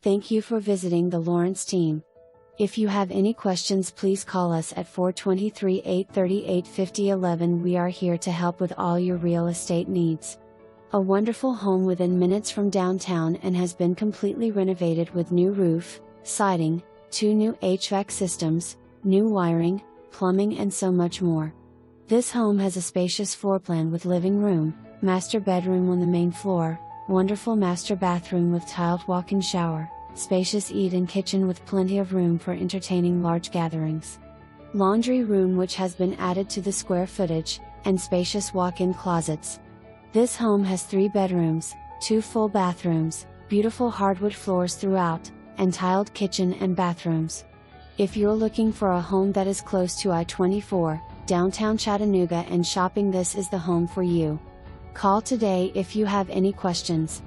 Thank you for visiting the Lawrence team. If you have any questions, please call us at 423-838-5011. We are here to help with all your real estate needs. A wonderful home within minutes from downtown and has been completely renovated with new roof, siding, 2 new HVAC systems, new wiring, plumbing and so much more. This home has a spacious floor plan with living room, master bedroom on the main floor, wonderful master bathroom with tiled walk-in shower, spacious eat-in kitchen with plenty of room for entertaining large gatherings. Laundry room which has been added to the square footage, and spacious walk-in closets. This home has 3 bedrooms, 2 full bathrooms, beautiful hardwood floors throughout, and tiled kitchen and bathrooms. If you're looking for a home that is close to I-24, downtown Chattanooga and shopping, this is the home for you. Call today if you have any questions.